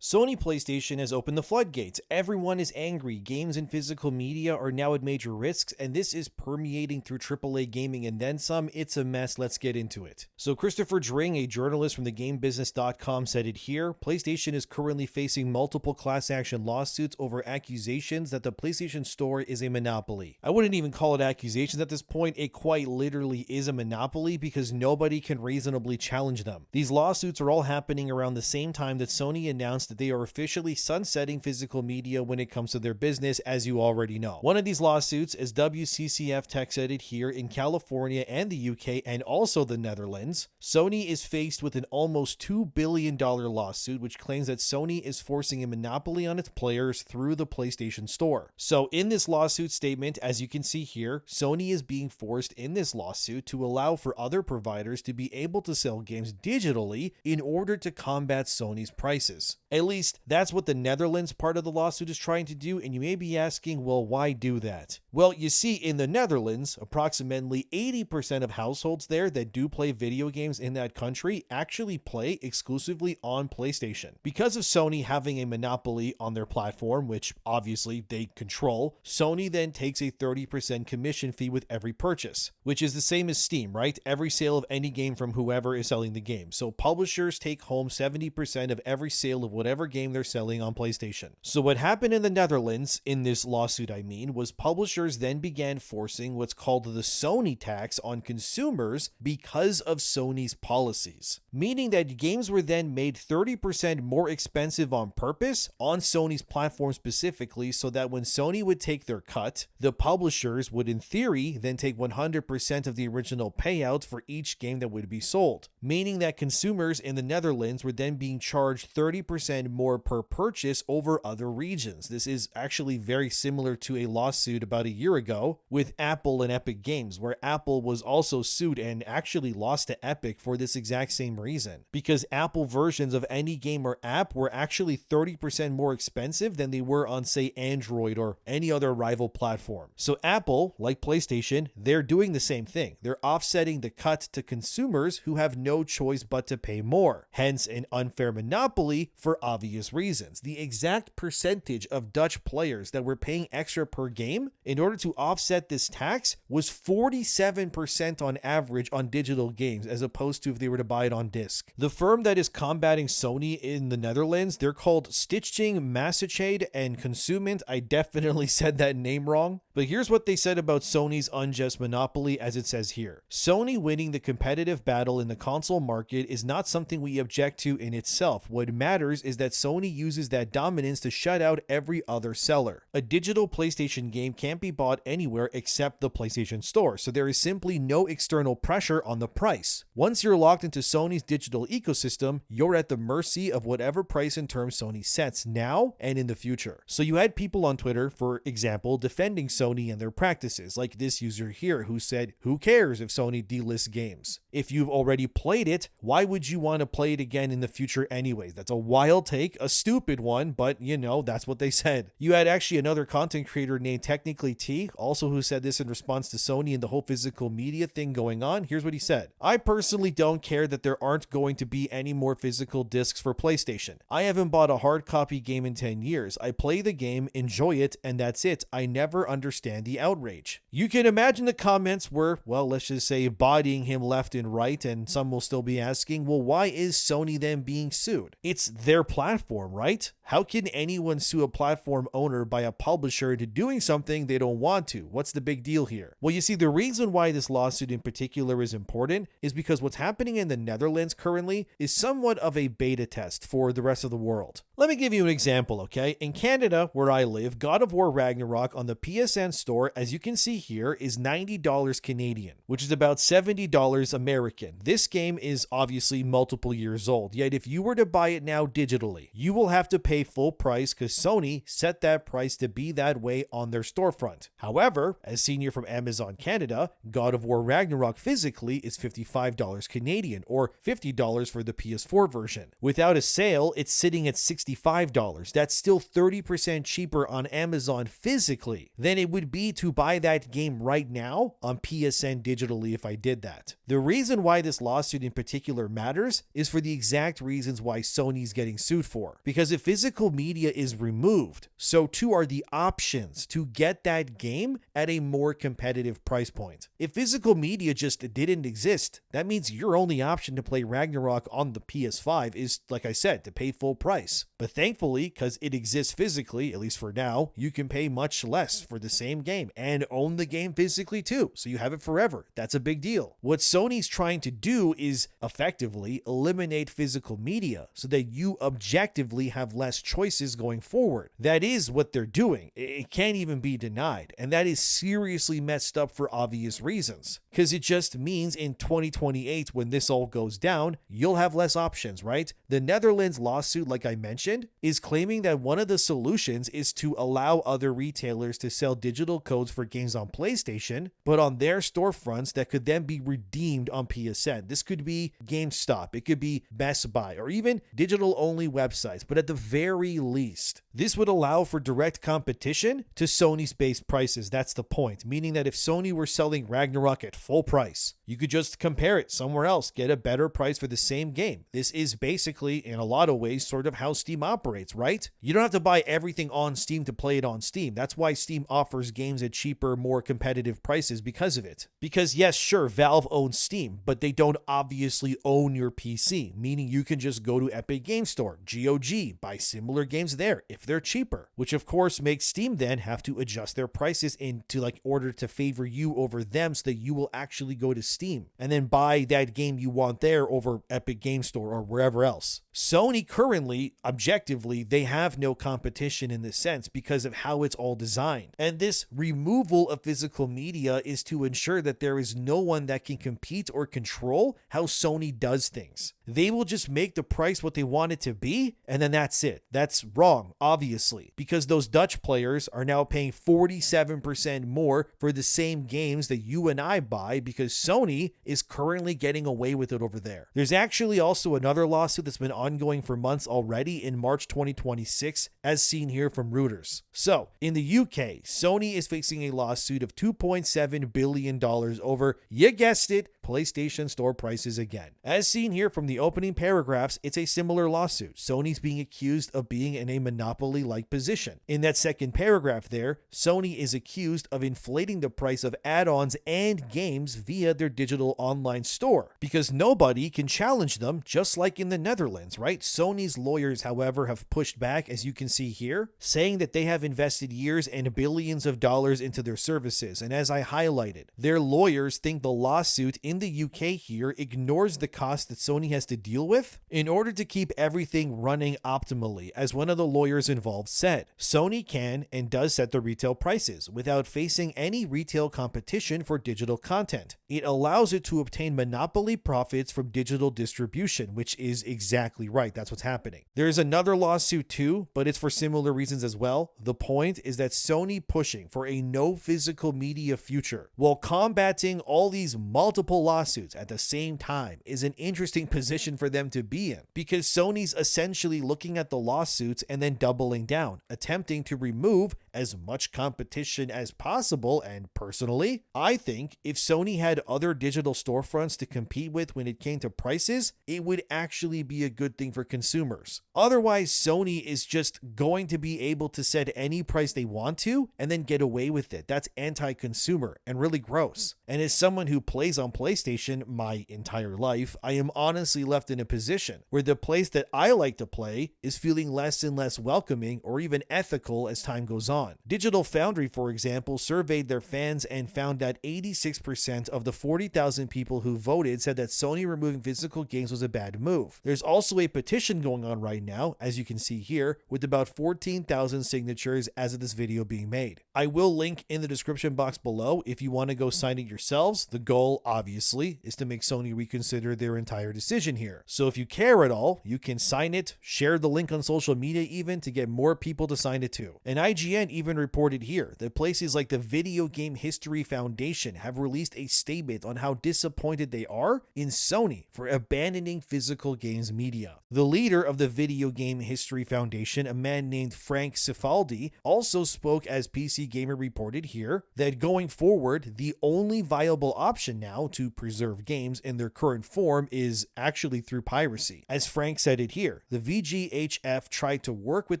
Sony PlayStation has opened the floodgates. Everyone is angry. Games and physical media are now at major risks, and this is permeating through AAA gaming and then some. It's a mess. Let's get into it. So Christopher Dring, a journalist from thegamebusiness.com, said it here. PlayStation is currently facing multiple class action lawsuits over accusations that the PlayStation Store is a monopoly. I wouldn't even call it accusations at this point. It quite literally is a monopoly because nobody can reasonably challenge them. These lawsuits are all happening around the same time that Sony announced that they are officially sunsetting physical media when it comes to their business, as you already know. One of these lawsuits, as WCCF Tech said it here, in California and the UK and also the Netherlands, Sony is faced with an almost $2 billion lawsuit which claims that Sony is forcing a monopoly on its players through the PlayStation Store. So in this lawsuit statement, as you can see here, Sony is being forced in this lawsuit to allow for other providers to be able to sell games digitally in order to combat Sony's prices. At least that's what the Netherlands part of the lawsuit is trying to do, and you may be asking, well, why do that? Well, you see, in the Netherlands, approximately 80% of households there that do play video games in that country actually play exclusively on PlayStation. Because of Sony having a monopoly on their platform, which obviously they control, Sony then takes a 30% commission fee with every purchase, which is the same as Steam, right? Every sale of any game from whoever is selling the game. So publishers take home 70% of every sale of whatever game they're selling on PlayStation. So what happened in the Netherlands, in this lawsuit I mean, was publishers then began forcing what's called the Sony tax on consumers because of Sony's policies. Meaning that games were then made 30% more expensive on purpose on Sony's platform specifically, so that when Sony would take their cut, the publishers would in theory then take 100% of the original payout for each game that would be sold. Meaning that consumers in the Netherlands were then being charged 30% more per purchase over other regions. This is actually very similar to a lawsuit about a year ago with Apple and Epic Games, where Apple was also sued and actually lost to Epic for this exact same reason, because Apple versions of any game or app were actually 30% more expensive than they were on, say, Android or any other rival platform. So Apple, like PlayStation, they're doing the same thing. They're offsetting the cut to consumers who have no choice but to pay more. Hence an unfair monopoly for obvious reasons. The exact percentage of Dutch players that were paying extra per game in order to offset this tax was 47% on average on digital games, as opposed to if they were to buy it on disc. The firm that is combating Sony in the Netherlands, they're called Stichting Maatschappij en Consument. I definitely said that name wrong, but here's what they said about Sony's unjust monopoly, as it says here. Sony winning the competitive battle in the console market is not something we object to in itself. What matters is that Sony uses that dominance to shut out every other seller. A digital PlayStation game can't be bought anywhere except the PlayStation Store, so there is simply no external pressure on the price. Once you're locked into Sony's digital ecosystem, you're at the mercy of whatever price and terms Sony sets now and in the future. So you had people on Twitter, for example, defending Sony and their practices, like this user here who said, who cares if Sony delists games? If you've already played it, why would you want to play it again in the future anyways? That's a wild take, a stupid one, but you know, that's what they said. You had actually another content creator named Technically T, also who said this in response to Sony and the whole physical media thing going on. Here's what he said. I personally don't care that there aren't going to be any more physical discs for PlayStation. I haven't bought a hard copy game in 10 years. I play the game, enjoy it, and that's it. I never understand the outrage. You can imagine the comments were, well, let's just say bodying him left and right, and some will still be asking, well, why is Sony then being sued? It's their platform, right? How can anyone sue a platform owner by a publisher into doing something they don't want to? What's the big deal here? Well, you see, the reason why this lawsuit in particular is important is because what's happening in the Netherlands currently is somewhat of a beta test for the rest of the world. Let me give you an example, okay? In Canada, where I live, God of War Ragnarok on the PSN store, as you can see here, is $90 Canadian, which is about $70 American. This game is obviously multiple years old, yet if you were to buy it now digitally, you will have to pay full price because Sony set that price to be that way on their storefront. However, as seen here from Amazon Canada, God of War Ragnarok physically is $55 Canadian or $50 for the PS4 version. Without a sale, it's sitting at $65. That's still 30% cheaper on Amazon physically than it would be to buy that game right now on PSN digitally if I did that. The reason why this lawsuit in particular matters is for the exact reasons why Sony's getting sued for. Because if physical media is removed, so too are the options to get that game at a more competitive price point. If physical media just didn't exist, that means your only option to play Ragnarok on the PS5 is, like I said, to pay full price. But thankfully, because it exists physically, at least for now, you can pay much less for the same game and own the game physically too, so you have it forever. That's a big deal. What Sony's trying to do is effectively eliminate physical media so that you objectively have less choices going forward. That is what they're doing. It can't even be denied, and that is seriously messed up for obvious reasons, because it just means in 2028, when this all goes down, you'll have less options, right? The Netherlands lawsuit, like I mentioned, is claiming that one of the solutions is to allow other retailers to sell digital codes for games on PlayStation, but on their storefronts that could then be redeemed on PSN. This could be GameStop, it could be Best Buy, or even digital-only websites, but at the very least, this would allow for direct competition to Sony's base prices. That's the point, meaning that if Sony were selling Ragnarok at full price, you could just compare it somewhere else, get a better price for the same game. This is basically, in a lot of ways, sort of how Steam operates, right? You don't have to buy everything on Steam to play it on Steam. That's why Steam offers games at cheaper, more competitive prices because of it. Because yes, sure, Valve owns Steam, but they don't obviously own your PC, meaning you can just go to Epic Game Store, GOG, buy similar games there if they're cheaper, which of course makes Steam then have to adjust their prices into order to favor you over them so that you will actually go to Steam and then buy that game you want there over Epic Game Store or wherever else. Sony currently, objectively, they have no competition in this sense because of how it's all designed. And this removal of physical media is to ensure that there is no one that can compete or control how Sony does things. They will just make the price what they want it to be, and then that's it. That's wrong, obviously, because those Dutch players are now paying 47% more for the same games that you and I buy because Sony is currently getting away with it over there. There's actually also another lawsuit that's been ongoing for months already in March 2026, as seen here from Reuters. So, in the UK, Sony is facing a lawsuit of $2.7 billion over, you guessed it, PlayStation Store prices again. As seen here from the opening paragraphs, it's a similar lawsuit. Sony's being accused of being in a monopoly-like position. In that second paragraph there, Sony is accused of inflating the price of add-ons and games via their digital online store, because nobody can challenge them, just like in the Netherlands, right? Sony's lawyers, however, have pushed back, as you can see here, saying that they have invested years and billions of dollars into their services, and as I highlighted, their lawyers think the lawsuit in the UK here ignores the cost that Sony has to deal with in order to keep everything running optimally. As one of the lawyers involved said, Sony can and does set the retail prices without facing any retail competition for digital content. It allows it to obtain monopoly profits from digital distribution, which is exactly right. That's what's happening. There's another lawsuit too, but it's for similar reasons as well. The point is that Sony pushing for a no physical media future while combating all these multiple lawsuits at the same time is an interesting position for them to be in, because Sony's essentially looking at the lawsuits and then doubling down, attempting to remove as much competition as possible. And personally, I think if Sony had other digital storefronts to compete with when it came to prices, it would actually be a good thing for consumers. Otherwise, Sony is just going to be able to set any price they want to and then get away with it. That's anti-consumer and really gross. And as someone who plays on PlayStation my entire life, I am honestly left in a position where the place that I like to play is feeling less and less welcoming or even ethical as time goes on. Digital Foundry, for example, surveyed their fans and found that 86% of the 40,000 people who voted said that Sony removing physical games was a bad move. There's also a petition going on right now, as you can see here, with about 14,000 signatures as of this video being made. I will link in the description box below if you want to go sign it yourselves. The goal, obviously, is to make Sony reconsider their entire decision here. So if you care at all, you can sign it, share the link on social media even to get more people to sign it too. And IGN even reported here that places like the Video Game History Foundation have released a statement on how disappointed they are in Sony for abandoning physical games media. The leader of the Video Game History Foundation, a man named Frank Cifaldi, also spoke, as PC Gamer reported here, that going forward, the only viable option now to to preserve games in their current form is actually through piracy. As Frank said it here, the VGHF tried to work with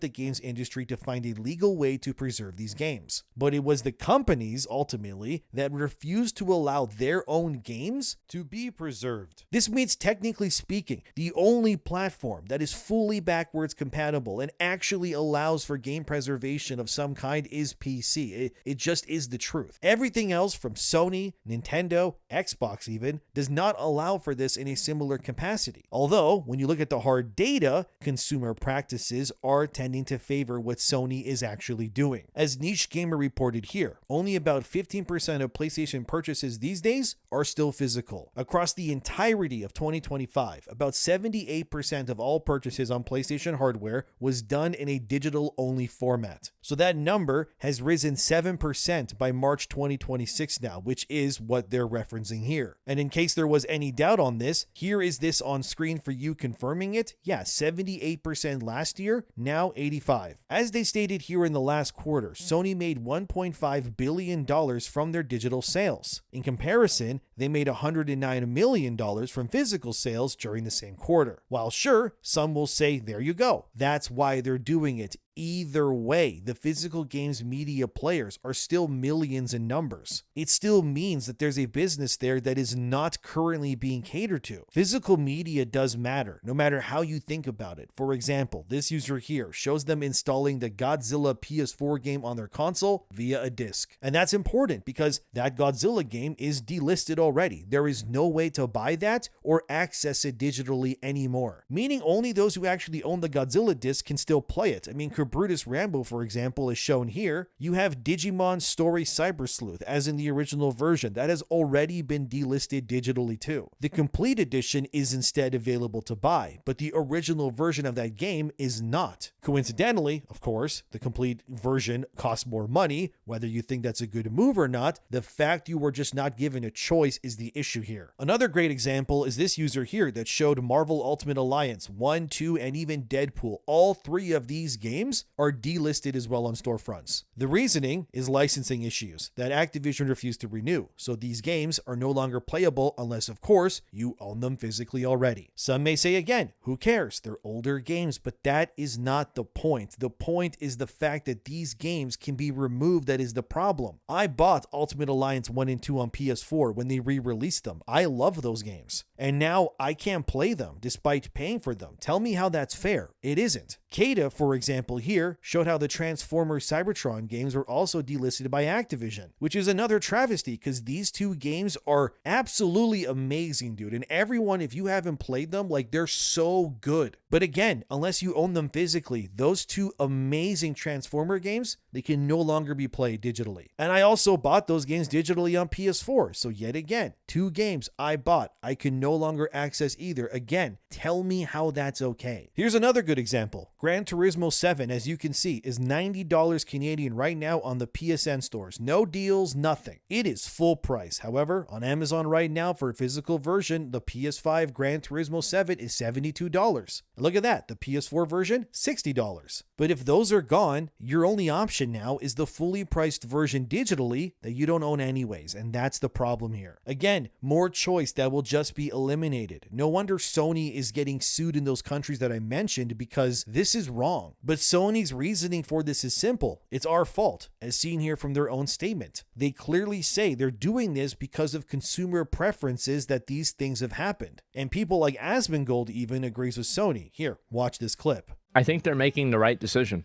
the games industry to find a legal way to preserve these games. But it was the companies, ultimately, that refused to allow their own games to be preserved. This means, technically speaking, the only platform that is fully backwards compatible and actually allows for game preservation of some kind is PC. It just is the truth. Everything else from Sony, Nintendo, Xbox even, does not allow for this in a similar capacity. Although, when you look at the hard data, consumer practices are tending to favor what Sony is actually doing. As Niche Gamer reported here, only about 15% of PlayStation purchases these days are still physical. Across the entirety of 2025, about 78% of all purchases on PlayStation hardware was done in a digital-only format. So that number has risen 7% by March 2026 now, which is what they're referencing here. And in case there was any doubt on this, here is this on screen for you confirming it. Yeah, 78% last year, now 85%. As they stated here in the last quarter, Sony made $1.5 billion from their digital sales. In comparison, they made $109 million from physical sales during the same quarter. While sure, some will say, there you go. That's why they're doing it. Either way, the physical games media players are still millions in numbers. It still means that there's a business there that is not currently being catered to. Physical media does matter, no matter how you think about it. For example, this user here shows them installing the Godzilla PS4 game on their console via a disc. And that's important because that Godzilla game is delisted already. There is no way to buy that or access it digitally anymore. Meaning only those who actually own the Godzilla disc can still play it. I mean, Brutus Rambo, for example, is shown here. You have Digimon Story Cyber Sleuth, as in the original version, that has already been delisted digitally too. The complete edition is instead available to buy, but the original version of that game is not. Coincidentally, of course, the complete version costs more money. Whether you think that's a good move or not, the fact you were just not given a choice is the issue here. Another great example is this user here that showed Marvel Ultimate Alliance 1, 2, and even Deadpool. All three of these games are delisted as well on storefronts. The reasoning is licensing issues that Activision refused to renew, so these games are no longer playable unless, of course, you own them physically already. Some may say again, who cares? They're older games, but that is not the point. The point is the fact that these games can be removed. That is the problem. I bought Ultimate Alliance 1 and 2 on PS4 when they re-released them. I love those games. And now I can't play them despite paying for them. Tell me how that's fair. It isn't. Kada, for example, here showed how the Transformers Cybertron games were also delisted by Activision, which is another travesty because these two games are absolutely amazing, dude. And everyone, if you haven't played them, like, they're so good. But again, unless you own them physically, those two amazing Transformer games, they can no longer be played digitally. And I also bought those games digitally on PS4. So yet again, two games I bought, I can no longer access either. Again, tell me how that's okay. Here's another good example. Gran Turismo 7, as you can see, is $90 Canadian right now on the PSN stores. No deals, nothing. It is full price. However, on Amazon right now for a physical version, the PS5 Gran Turismo 7 is $72. Look at that. The PS4 version, $60. But if those are gone, your only option now is the fully priced version digitally that you don't own anyways. And that's the problem here. Again, more choice that will just be eliminated. No wonder Sony is getting sued in those countries that I mentioned because this is wrong. But Sony's reasoning for this is simple. It's our fault, as seen here from their own statement. They clearly say they're doing this because of consumer preferences that these things have happened. And people like Asmongold even agrees with Sony. Here, watch this clip. I think they're making the right decision.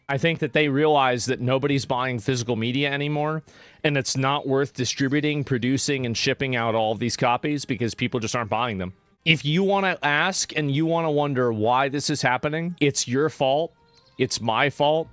I think that they realize that nobody's buying physical media anymore, and it's not worth distributing, producing, and shipping out all of these copies because people just aren't buying them. If you want to ask and you want to wonder why this is happening, it's your fault, it's my fault,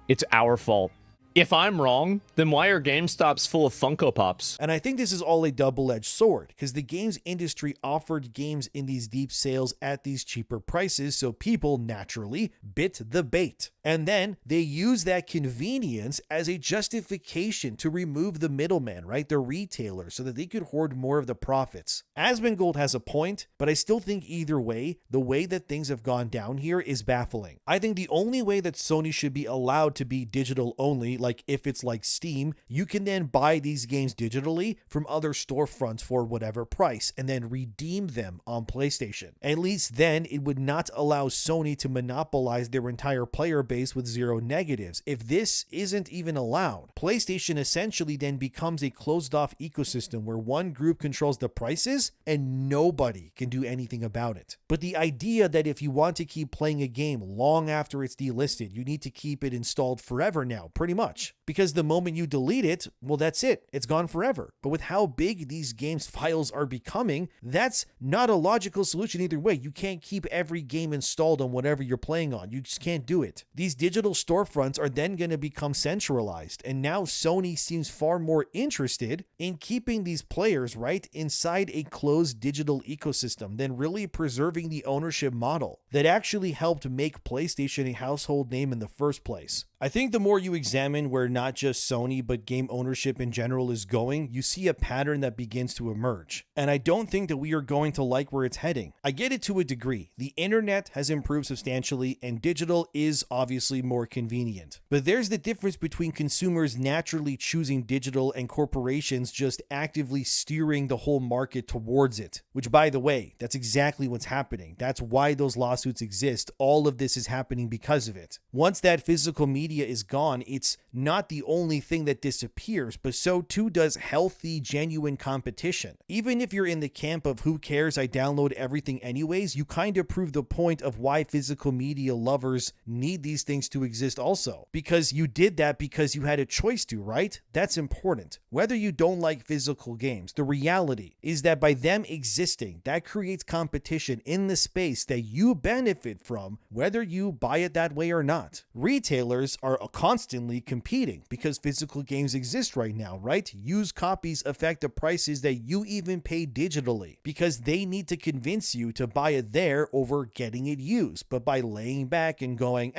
it's our fault. If I'm wrong, then why are GameStops full of Funko Pops? And I think this is all a double-edged sword, because the games industry offered games in these deep sales at these cheaper prices, so people naturally bit the bait. And then they use that convenience as a justification to remove the middleman, right? The retailer, so that they could hoard more of the profits. Asmongold has a point, but I still think either way, the way that things have gone down here is baffling. I think the only way that Sony should be allowed to be digital only, Like if it's like Steam, you can then buy these games digitally from other storefronts for whatever price and then redeem them on PlayStation. At least then it would not allow Sony to monopolize their entire player base with zero negatives. If this isn't even allowed, PlayStation essentially then becomes a closed off ecosystem where one group controls the prices and nobody can do anything about it. But the idea that if you want to keep playing a game long after it's delisted, you need to keep it installed forever now, pretty much. Because the moment you delete it, well, that's it. It's gone forever. But with how big these games files are becoming, that's not a logical solution either way. You can't keep every game installed on whatever you're playing on. You just can't do it. These digital storefronts are then going to become centralized. And now Sony seems far more interested in keeping these players, right, inside a closed digital ecosystem than really preserving the ownership model that actually helped make PlayStation a household name in the first place. I think the more you examine where not just Sony but game ownership in general is going, you see a pattern that begins to emerge. And I don't think that we are going to like where it's heading. I get it to a degree. The internet has improved substantially and digital is obviously more convenient. But there's the difference between consumers naturally choosing digital and corporations just actively steering the whole market towards it. Which, by the way, that's exactly what's happening. That's why those lawsuits exist. All of this is happening because of it. Once that physical media is gone, it's not the only thing that disappears, but so too does healthy, genuine competition. Even if you're in the camp of who cares, I download everything anyways, you kind of prove the point of why physical media lovers need these things to exist also. Because you did that because you had a choice to, right? That's important. Whether you don't like physical games, the reality is that by them existing, that creates competition in the space that you benefit from, whether you buy it that way or not. Retailers are constantly competing because physical games exist right now, right? Used copies affect the prices that you even pay digitally because they need to convince you to buy it there over getting it used. But by laying back and going,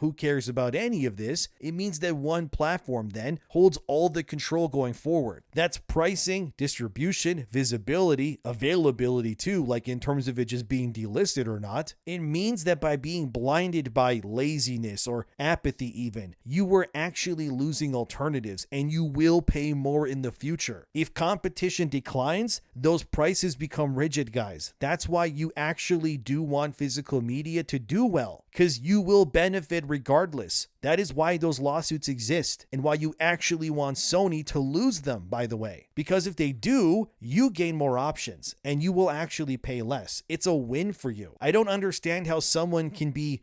who cares about any of this, it means that one platform then holds all the control going forward. That's pricing, distribution, visibility, availability too, like in terms of it just being delisted or not. It means that by being blinded by laziness or apathy even, you were actually losing alternatives and you will pay more in the future. If competition declines, those prices become rigid, guys. That's why you actually do want physical media to do well, because you will benefit regardless. That is why those lawsuits exist and why you actually want Sony to lose them, by the way. Because if they do, you gain more options and you will actually pay less. It's a win for you. I don't understand how someone can be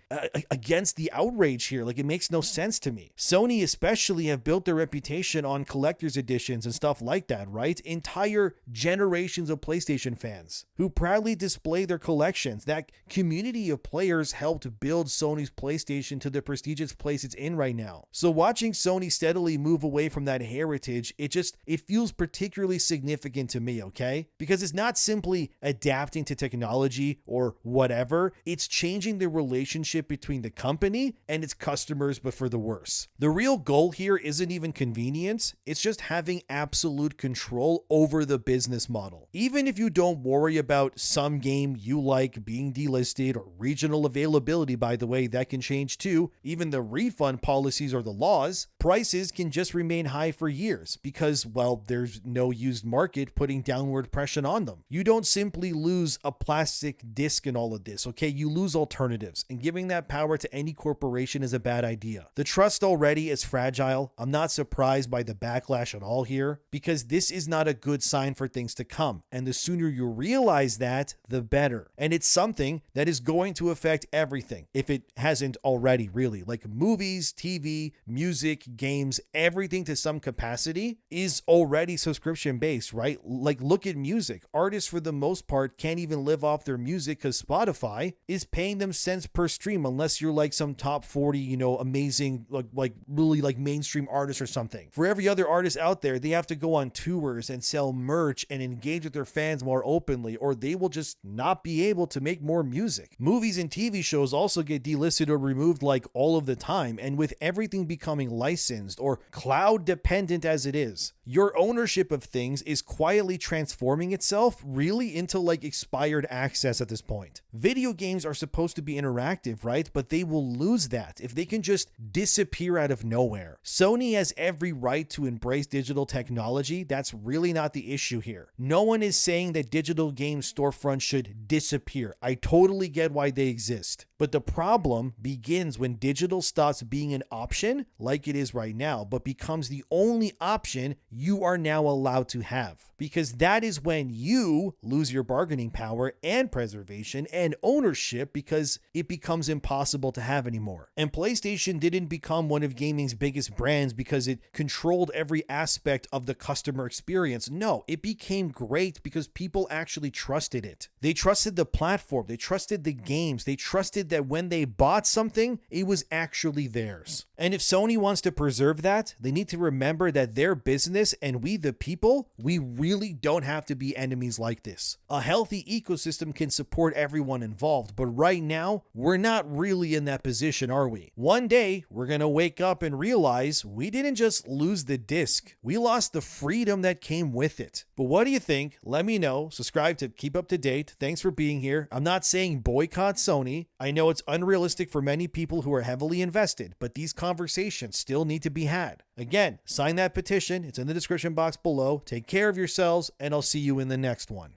against the outrage here. Like, it makes no sense to me. Sony especially have built their reputation on collector's editions and stuff like that, right? Entire generations of PlayStation fans who proudly display their collections. That community of players helped build Sony's PlayStation to the prestigious place it's in right now. So watching Sony steadily move away from that heritage, it feels particularly significant to me, okay? Because it's not simply adapting to technology or whatever, it's changing the relationship between the company and its customers, but for the worse. The real goal here isn't even convenience, it's just having absolute control over the business model. Even if you don't worry about some game you like being delisted or regional availability, by the way, that can change too, even the refund policies or the laws, prices can just remain high for years because, well, there's no used market putting downward pressure on them. You don't simply lose a plastic disc in all of this, okay? You lose alternatives, and giving that power to any corporation is a bad idea. The trust already is fragile. I'm not surprised by the backlash at all here because this is not a good sign for things to come, and the sooner you realize that, the better. And it's something that is going to affect everything if it hasn't already, really. Like movies, TV, music, games, everything to some capacity is already subscription based, right? Like, look at music. Artists for the most part can't even live off their music because Spotify is paying them cents per stream unless you're like some top 40, amazing, like really like mainstream artist or something. For every other artist out there, they have to go on tours and sell merch and engage with their fans more openly, or they will just not be able to make more music. Movies and TV shows also get delisted or removed like all of the time, and with everything becoming licensed or cloud dependent as it is, Your ownership of things is quietly transforming itself really into like expired access at this point. Video games are supposed to be interactive, right? But they will lose that if they can just disappear out of nowhere. Sony has every right to embrace digital technology. That's really not the issue here. No one is saying that digital game storefronts should disappear. I totally get why they exist. But the problem begins when digital stops being an option like it is right now, but becomes the only option you are now allowed to have. Because that is when you lose your bargaining power and preservation and ownership, because it becomes impossible to have anymore. And PlayStation didn't become one of gaming's biggest brands because it controlled every aspect of the customer experience. No, it became great because people actually trusted it. They trusted the platform, they trusted the games, they trusted that when they bought something, it was actually theirs. And if Sony wants to preserve that, they need to remember that their business and we the people, we really don't have to be enemies like this. A healthy ecosystem can support everyone involved, but right now, we're not really in that position, are we? One day, we're gonna wake up and realize we didn't just lose the disc, we lost the freedom that came with it. But what do you think? Let me know. Subscribe to keep up to date. Thanks for being here. I'm not saying boycott Sony. I know it's unrealistic for many people who are heavily invested, but these conversations still need to be had. Again, sign that petition. It's in the description box below. Take care of yourselves, and I'll see you in the next one.